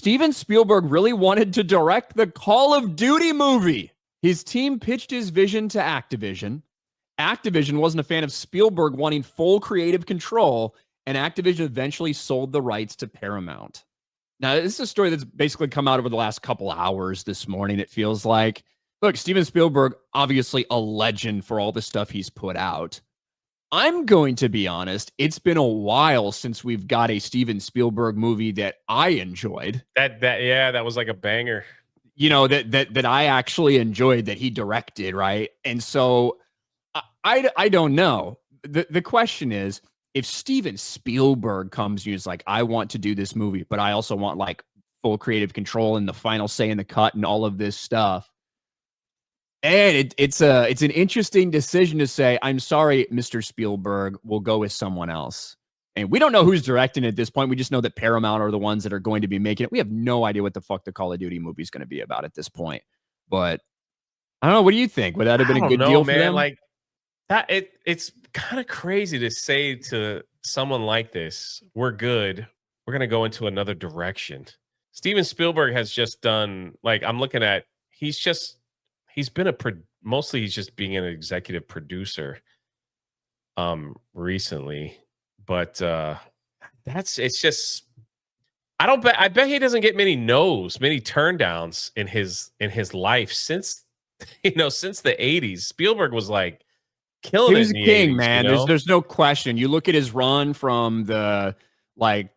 Steven Spielberg really wanted to direct the Call of Duty movie. His team pitched his vision to Activision. Activision wasn't a fan of Spielberg wanting full creative control, and Activision eventually sold the rights to Paramount. Now, this is a story that's basically come out over the last couple hours this morning, it feels like. Look, Steven Spielberg, obviously a legend for all the stuff he's put out. I'm going to be honest, it's been a while since we've got a Steven Spielberg movie that I enjoyed. That was like a banger. You know, that I actually enjoyed, that he directed, right? And so I don't know. The question is, if Steven Spielberg comes to you, is like, I want to do this movie, but I also want like full creative control and the final say in the cut and all of this stuff. And it's an interesting decision to say, I'm sorry, Mr. Spielberg, we'll go with someone else. And we don't know who's directing it at this point. We just know that Paramount are the ones that are going to be making it. We have no idea what the fuck the Call of Duty movie is going to be about at this point. But I don't know. What do you think? Would that have been a good deal for them? Like that, it's kind of crazy to say to someone like this, we're good. We're going to go into another direction. Steven Spielberg has just done, like, I'm looking at, he's been mostly he's just being an executive producer recently. But it's just, I bet he doesn't get many no's, many turndowns in his life since the 80s. Spielberg was like killing it. He was a king, 80s, man. You know? There's no question. You look at his run from the mid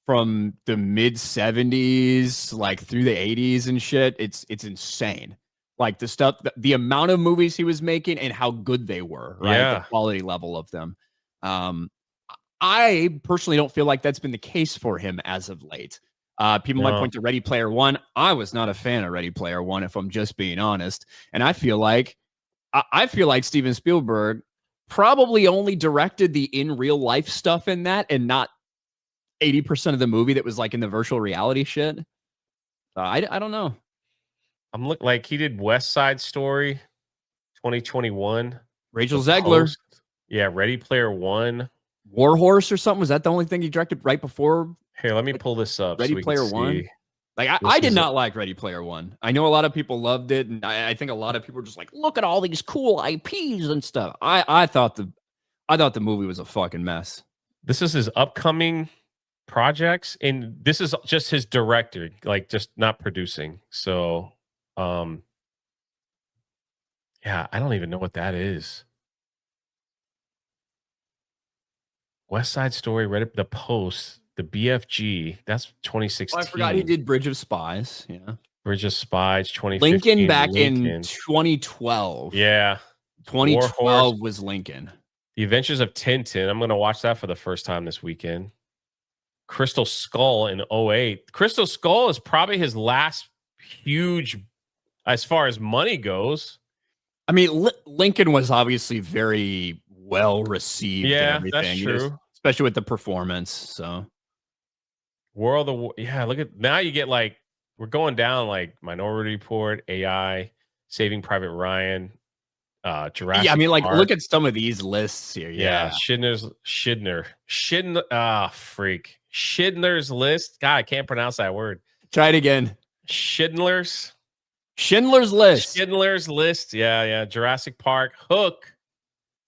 70s, like through the 80s and shit. It's insane. Like the stuff, the amount of movies he was making and how good they were, right? Yeah. The quality level of them. I personally don't feel like that's been the case for him as of late. People might point to Ready Player One. I was not a fan of Ready Player One, if I'm just being honest. And I feel like Steven Spielberg probably only directed the in real life stuff in that, and not 80% of the movie that was like in the virtual reality shit. I don't know. I'm looking like he did West Side Story 2021. Rachel Zegler. Yeah, Ready Player One. War Horse or something. Was that the only thing he directed right before? Here, let me pull this up. Ready Player One. Like I did not like Ready Player One. I know a lot of people loved it, and I think a lot of people were just like, look at all these cool IPs and stuff. I thought the movie was a fucking mess. This is his upcoming projects, and this is just his director, like just not producing. So yeah, I don't even know what that is. West Side Story, Reddit, The Post, the BFG. That's 2016. Oh, I forgot he did Bridge of Spies. Yeah, Bridge of Spies, 2015. Lincoln back in 2012. Yeah, 2012 was Lincoln. The Adventures of Tintin. I'm going to watch that for the first time this weekend. Crystal Skull in 2008. Crystal Skull is probably his last huge, as far as money goes. I mean, Lincoln was obviously very well received. Yeah, and everything, that's true. Especially with the performance. So, Look at now. You get like, we're going down like Minority Report, AI, Saving Private Ryan, Jurassic. Yeah, I mean, like, Park. look at some of these lists here. Yeah, Schindler's List. God, I can't pronounce that word. Try it again. Schindler's List. Yeah. Jurassic Park, Hook,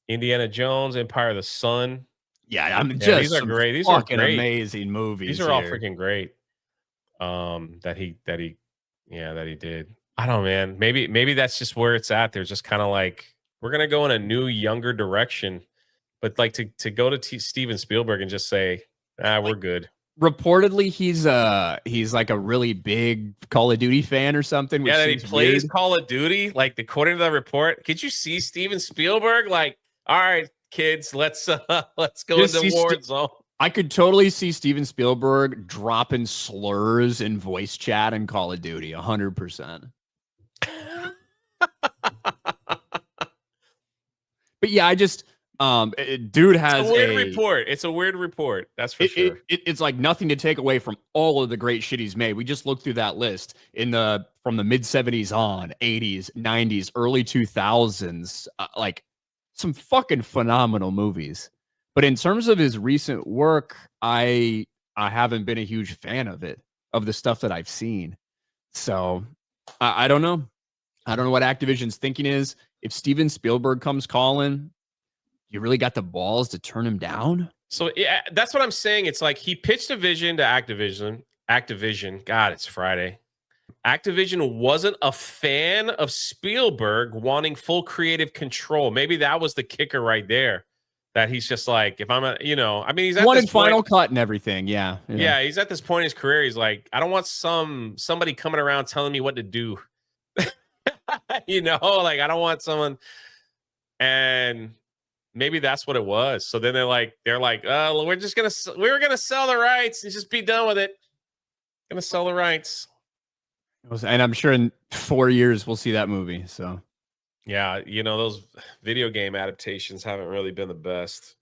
Indiana Jones, Empire of the Sun. Yeah, these are great. These are great. Amazing movies. These are all freaking great. That he did. I don't know, man. Maybe that's just where it's at. They're just kind of like, we're gonna go in a new, younger direction. But like to go to Steven Spielberg and just say, we're good. Reportedly, he's like a really big Call of Duty fan or something. Yeah, that he plays Call of Duty. Like, according to the report, could you see Steven Spielberg like, all right, kids, let's go into war zone. I could totally see Steven Spielberg dropping slurs in voice chat in Call of Duty, 100%. But yeah, I just dude has a weird report. It's a weird report. That's for sure. It's like nothing to take away from all of the great shit he's made. We just looked through that list from the mid 70s on, 80s, 90s, early 2000s, like some fucking phenomenal movies. But in terms of his recent work, I haven't been a huge fan of it. of the stuff that I've seen. So I don't know. I don't know what Activision's thinking is. If Steven Spielberg comes calling, you really got the balls to turn him down? So yeah, that's what I'm saying. It's like he pitched a vision to Activision. Activision, God, it's Friday. Activision wasn't a fan of Spielberg wanting full creative control. Maybe that was the kicker right there. That he's just like, if I'm a, I mean, he's at Wanted this point, Final Cut and everything. Yeah. yeah, he's at this point in his career. He's like, I don't want somebody coming around telling me what to do. Like I don't want someone. And maybe that's what it was. So then they're like, oh, we're gonna sell the rights and just be done with it. Gonna sell the rights. And I'm sure in 4 years we'll see that movie. So yeah, those video game adaptations haven't really been the best.